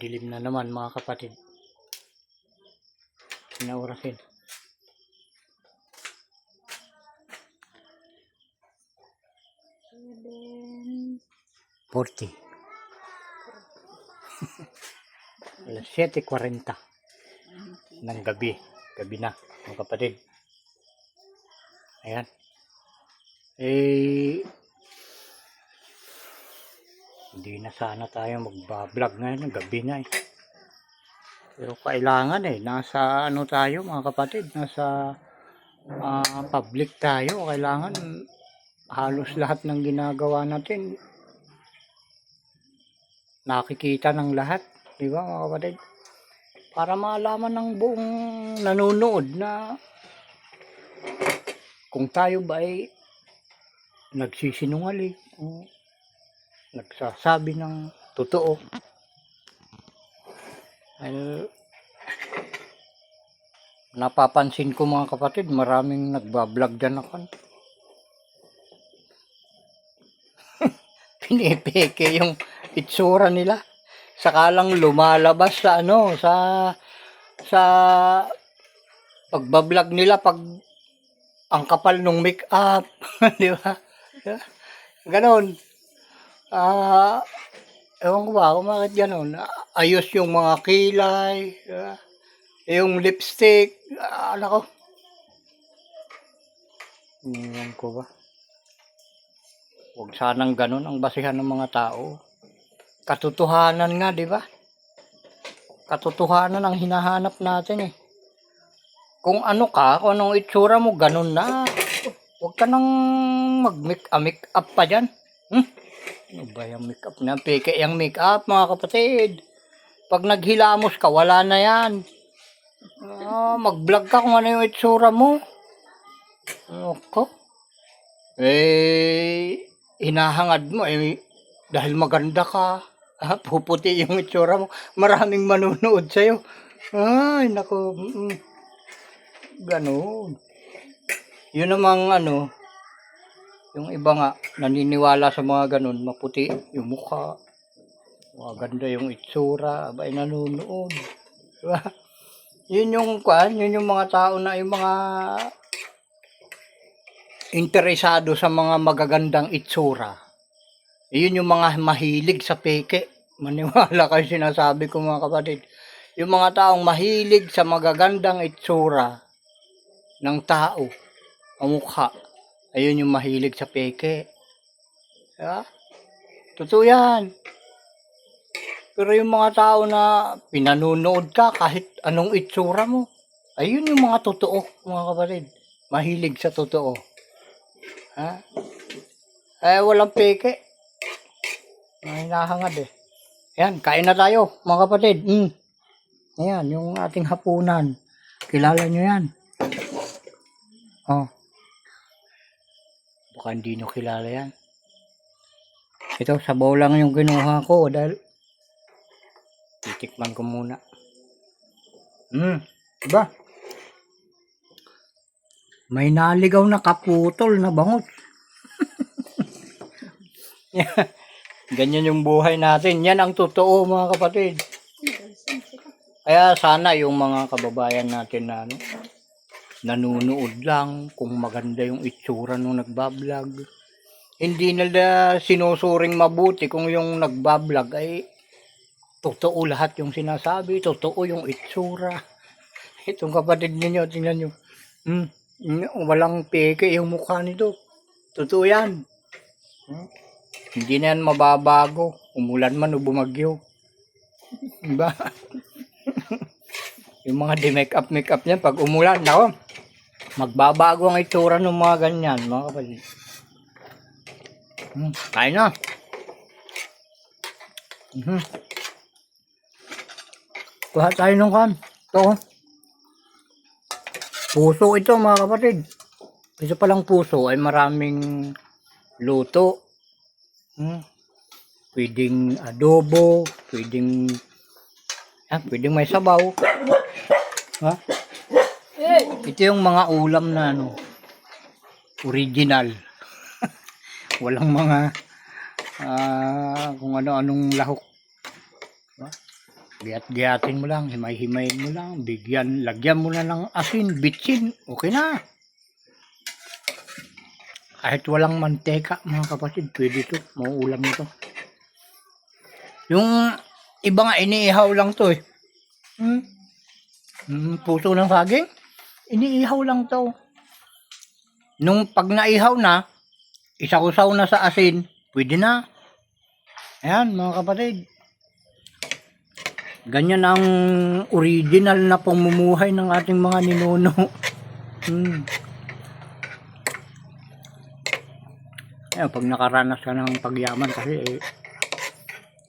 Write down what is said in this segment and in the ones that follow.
Madilim na naman mga kapatid. Sinaurasin. 40. Alas 7:40 ng gabi. Gabi na mga kapatid. Ayan. Hindi na sana tayo magbablog ngayon. Gabi na eh. Pero kailangan eh. Nasa ano tayo mga kapatid. Nasa public tayo. Kailangan halos lahat ng ginagawa natin nakikita ng lahat. Diba mga kapatid? Para malaman ng buong nanonood na kung tayo ba ay nagsisinungaling o nagsasabi ng totoo. Ay, napapansin ko mga kapatid, maraming nagbablog dyan ako. Pinipeke yung itsura nila. Saka lang lumalabas sa ano, sa pagbablog nila pag ang kapal ng make-up. Di ba? Ganon. Ewan ko ba kung bakit ganon. Ayos yung mga kilay. Yung lipstick. Ano ko. Ewan ko ba. Huwag sanang ganon ang basihan ng mga tao. Katotohanan nga, di ba? Katotohanan ang hinahanap natin eh. Kung ano ka, kung anong itsura mo, ganon na. Huwag ka nang mag-make up pa dyan. Ano ba yung make up na? Peke yung make up mga kapatid. Pag naghilamos ka, wala na yan. Mag-vlog ka kung ano yung itsura mo. Ako. Hinahangad mo dahil maganda ka. Puputi yung itsura mo. Maraming manunood sa'yo. Ay, naku. Ganon. Yun namang ano, yung iba nga, naniniwala sa mga ganon, maputi yung mukha. Maganda yung itsura. Abay, nanonood. Diba? Yun yung mga tao na yung mga interesado sa mga magagandang itsura. Yun yung mga mahilig sa peke. Maniwala kayo sinasabi ko mga kapatid. Yung mga taong mahilig sa magagandang itsura ng tao, ang mukha, ayun yung mahilig sa peke. Diba? Totoo yan. Pero yung mga tao na pinanunood ka kahit anong itsura mo, ayun yung mga totoo mga kapatid. Mahilig sa totoo. Walang peke. Hinahangad eh. Ayan, kain na tayo mga kapatid. Ayan, yung ating hapunan. Kilala nyo yan. Baka hindi nyo kilala yan. Ito, sabaw lang yung kinuha ko dahil titikman ko muna. Diba? May naligaw na kaputol na bangot. Ganyan yung buhay natin. Yan ang totoo mga kapatid. Kaya sana yung mga kababayan natin na nanunood lang kung maganda yung itsura nung nagbablog. Hindi nila sinusuring mabuti kung yung nagbablog ay totoo lahat yung sinasabi, totoo yung itsura. Itong kapatid ninyo, tingnan nyo. Walang peke yung mukha nito. Totoo yan. Hindi na yan mababago. Umulan man o bumagyo. Diba? Yung mga di-make-up niyan, pag umulan, nako, magbabago ang itsura ng mga ganyan, mga kapatid. Kain na. Kuha tayo ng kan. Ito. Puso ito mga kapatid. Ito palang puso ay maraming luto. Pwedeng adobo, pwedeng may sabaw. Ito yung mga ulam na original. Walang mga kung ano-anong lahok. Giyat-giyatin mo lang, himay-himayin mo lang, lagyan mo na ng asin, bitsin, okay na. Kahit walang manteka, mga kapatid, pwede ito, mauulam nito. Yung iba nga, iniihaw lang to eh. Puso ng saging, iniihaw lang to. Nung pag naihaw na, isakusaw na sa asin, pwede na. Ayan, mga kapatid. Ganyan ang original na pamumuhay ng ating mga ninuno. Ayan, pag nakaranas ka ng pagyaman kasi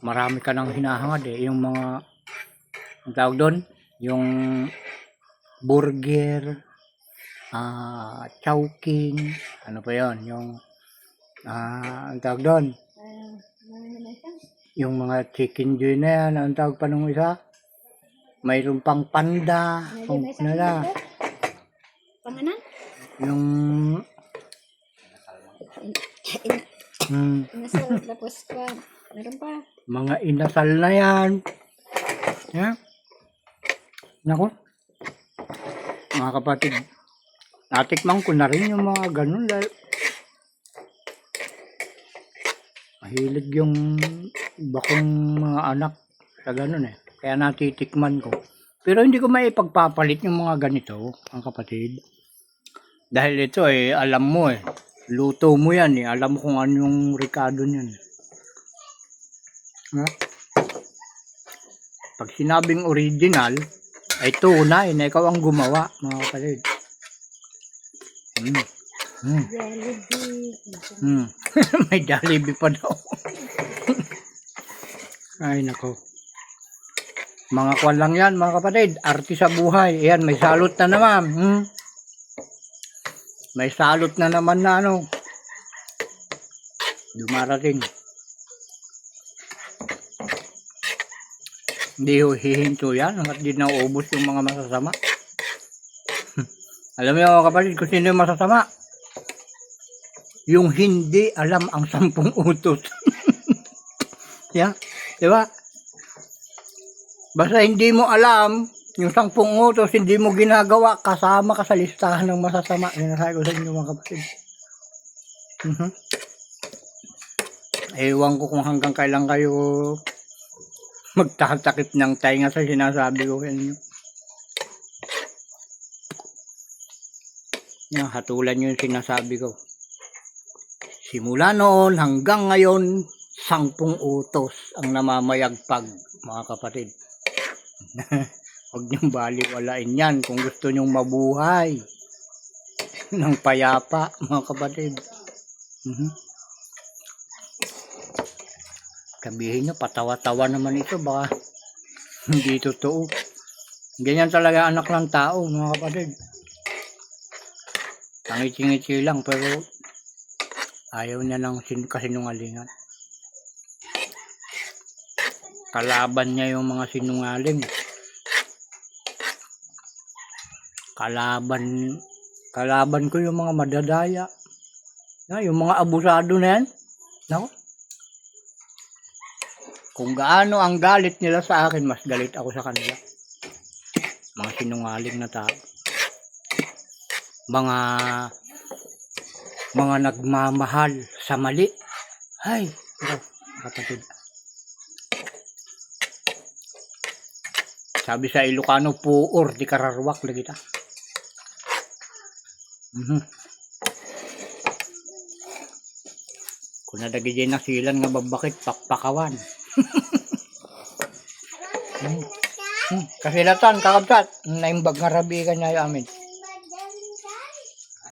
marami ka nang hinahangad eh. Yung mga, ang tawag doon, yung burger, chowking, ano pa yon, yung ang tawag doon, yung mga chicken joy na yan, ang tawag pa nung isa, mayroon pang panda, kung ano na, Panganan? yung Inasal, tapos kwa. Meron pa. mga inasal na yan. Yeah. Nako, mga kapatid, natikman ko na rin yung mga ganun dahil mahilig yung bakong mga anak sa ganun eh. Kaya natitikman ko. Pero hindi ko maipagpapalit yung mga ganito, mga kapatid. Dahil ito eh, alam mo eh. Luto mo yan eh. Alam mo kung ano yung ricado niyan. Ha? Pag sinabing original, ay tunay na ikaw ang gumawa, mga kapatid. Jollibee. May Jollibee pa daw. Ay nako. Mga kwan lang yan, mga kapatid. Arte sa buhay. Ayan, may salot na naman. May salot na naman na ano. Dumarating. Hindi hihinto yan hanggat di nauubos yung mga masasama. Alam niyo mga kapatid kung sino yung masasama? Yung hindi alam ang 10 utos. Yeah, di ba? Basta hindi mo alam yung 10 utos, hindi mo ginagawa, kasama ka sa listahan ng masasama. Sinasabi ko sa inyo mga kapatid. Ewan ko kung hanggang kailan kayo magtatakip ng tainga sa sinasabi ko sa inyo. Yan, hatulan nyo yung sinasabi ko. Simula noon hanggang ngayon, 10 utos ang namamayagpag, mga kapatid. Huwag niyong baliwalain yan kung gusto niyong mabuhay ng payapa, mga kapatid. Sabihin nyo, patawa-tawa naman ito, baka hindi totoo. Ganyan talaga anak ng tao, mga kapatid. Pangiti-ngiti lang, pero ayaw niya ng kasinungalingan. Kalaban niya yung mga sinungaling. Kalaban ko yung mga madadaya. Yung mga abusado na yan. Nako. Kung gaano ang galit nila sa akin, mas galit ako sa kanila. Mga sinungaling na tao. Mga nagmamahal sa mali. Ay, kapatid. Sabi sa Ilocano, puor di kararwak lagi ta. Kung nadagay na silan nga babakit, pakpakawan. Kasilatan, kakabsat, naimbag nga rabi ka niya amin.